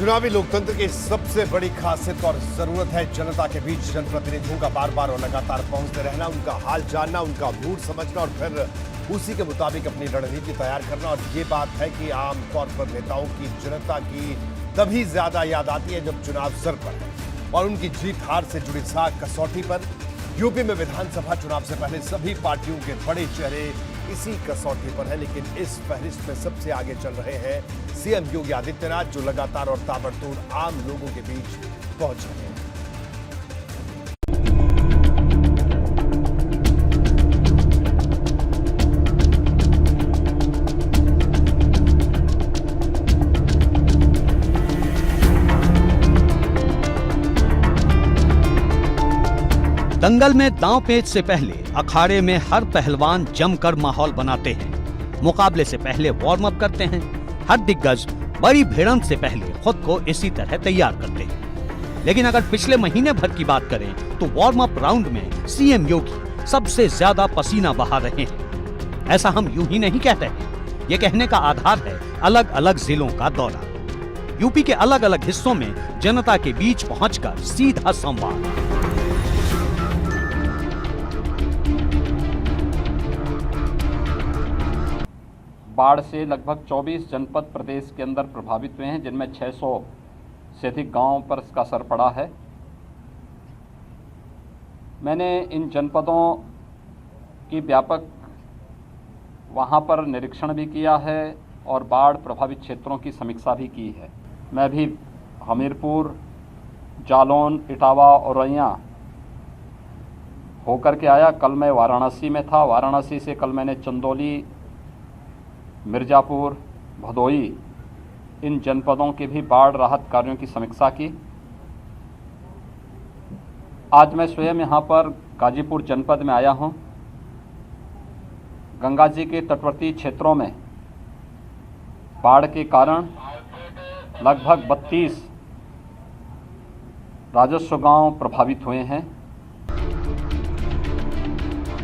चुनावी लोकतंत्र की सबसे बड़ी खासियत और जरूरत है जनता के बीच जनप्रतिनिधियों का बार बार और लगातार पहुंचते रहना, उनका हाल जानना, उनका मूड समझना और फिर उसी के मुताबिक अपनी रणनीति तैयार करना। और ये बात है कि आमतौर पर नेताओं की जनता की तभी ज्यादा याद आती है जब चुनाव सर पर है और उनकी जीत हार से जुड़ी साख कसौटी पर। यूपी में विधानसभा चुनाव से पहले सभी पार्टियों के बड़े चेहरे इसी कसौटी पर है, लेकिन इस फहरिस्त में सबसे आगे चल रहे हैं सीएम योगी आदित्यनाथ, जो लगातार और ताबड़तोड़ आम लोगों के बीच पहुंच रहे हैं। दंगल में दांव पेच से पहले अखाड़े में हर पहलवान जमकर माहौल बनाते हैं। मुकाबले से पहले वार्म अप करते हैं। हर दिग्गज बड़ी भिड़ंत से पहले खुद को इसी तरह तैयार करते हैं। लेकिन अगर पिछले महीने भर की बात करें तो वार्म अप राउंड में सीएम योगी सबसे ज्यादा पसीना बहा रहे हैं। ऐसा हम यूं ही नहीं कहते हैं, ये कहने का आधार है अलग अलग जिलों का दौरा। यूपी के अलग अलग हिस्सों में जनता के बीच पहुंचकर सीधा संवाद। बाढ़ से लगभग 24 जनपद प्रदेश के अंदर प्रभावित हुए हैं, जिनमें 600 से अधिक गांवों पर इसका असर पड़ा है। मैंने इन जनपदों की व्यापक वहां पर निरीक्षण भी किया है और बाढ़ प्रभावित क्षेत्रों की समीक्षा भी की है। मैं भी हमीरपुर, जालौन, इटावा और औरैया होकर के आया। कल मैं वाराणसी में था। वाराणसी से कल मैंने चंदौली, मिर्जापुर, भदोई, इन जनपदों के भी बाढ़ राहत कार्यों की समीक्षा की। आज मैं स्वयं यहाँ पर गाजीपुर जनपद में आया हूँ। गंगा जी के तटवर्ती क्षेत्रों में बाढ़ के कारण लगभग 32 राजस्व गांव प्रभावित हुए हैं।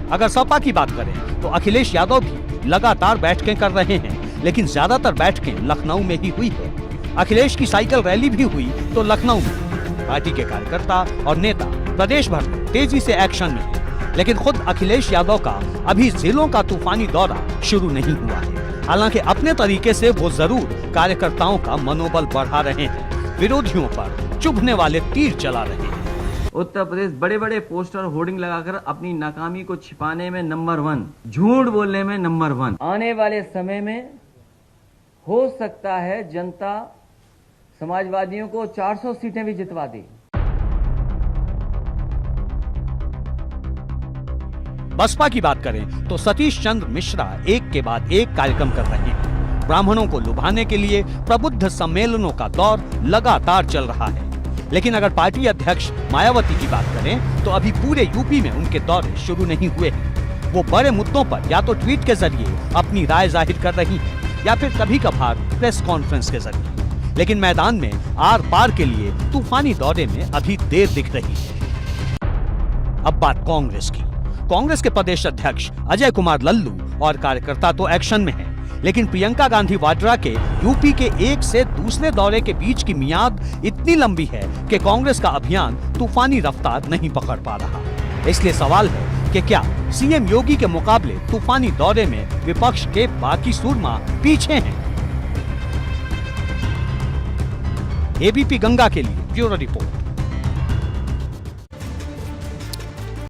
अगर सपा की बात करें तो अखिलेश यादव भी लगातार बैठकें कर रहे हैं, लेकिन ज्यादातर बैठकें लखनऊ में ही हुई है। अखिलेश की साइकिल रैली भी हुई तो लखनऊ में। पार्टी के कार्यकर्ता और नेता प्रदेश भर में तेजी से एक्शन में हैं, लेकिन खुद अखिलेश यादव का अभी जिलों का तूफानी दौरा शुरू नहीं हुआ है। हालांकि अपने तरीके से वो जरूर कार्यकर्ताओं का मनोबल बढ़ा रहे हैं, विरोधियों पर चुभने वाले तीर चला रहे हैं। उत्तर प्रदेश बड़े बड़े पोस्टर होर्डिंग लगाकर अपनी नाकामी को छिपाने में नंबर 1, झूठ बोलने में नंबर 1। आने वाले समय में हो सकता है जनता समाजवादियों को 400 सीटें भी जितवा दे। बसपा की बात करें तो सतीश चंद्र मिश्रा एक के बाद एक कार्यक्रम कर रहे हैं। ब्राह्मणों को लुभाने के लिए प्रबुद्ध सम्मेलनों का दौर लगातार चल रहा है। लेकिन अगर पार्टी अध्यक्ष मायावती की बात करें तो अभी पूरे यूपी में उनके दौरे शुरू नहीं हुए हैं। वो बड़े मुद्दों पर या तो ट्वीट के जरिए अपनी राय जाहिर कर रही हैं या फिर कभी कभार प्रेस कॉन्फ्रेंस के जरिए। लेकिन मैदान में आर पार के लिए तूफानी दौरे में अभी देर दिख रही है। अब बात कांग्रेस की। कांग्रेस के प्रदेश अध्यक्ष अजय कुमार लल्लू और कार्यकर्ता तो एक्शन में हैं, लेकिन प्रियंका गांधी वाड्रा के यूपी के एक से दूसरे दौरे के बीच की मियाद इतनी लंबी है कि कांग्रेस का अभियान तूफानी रफ्तार नहीं पकड़ पा रहा। इसलिए सवाल है कि क्या सीएम योगी के मुकाबले तूफानी दौरे में विपक्ष के बाकी सूरमा पीछे हैं? एबीपी गंगा के लिए ब्यूरो रिपोर्ट।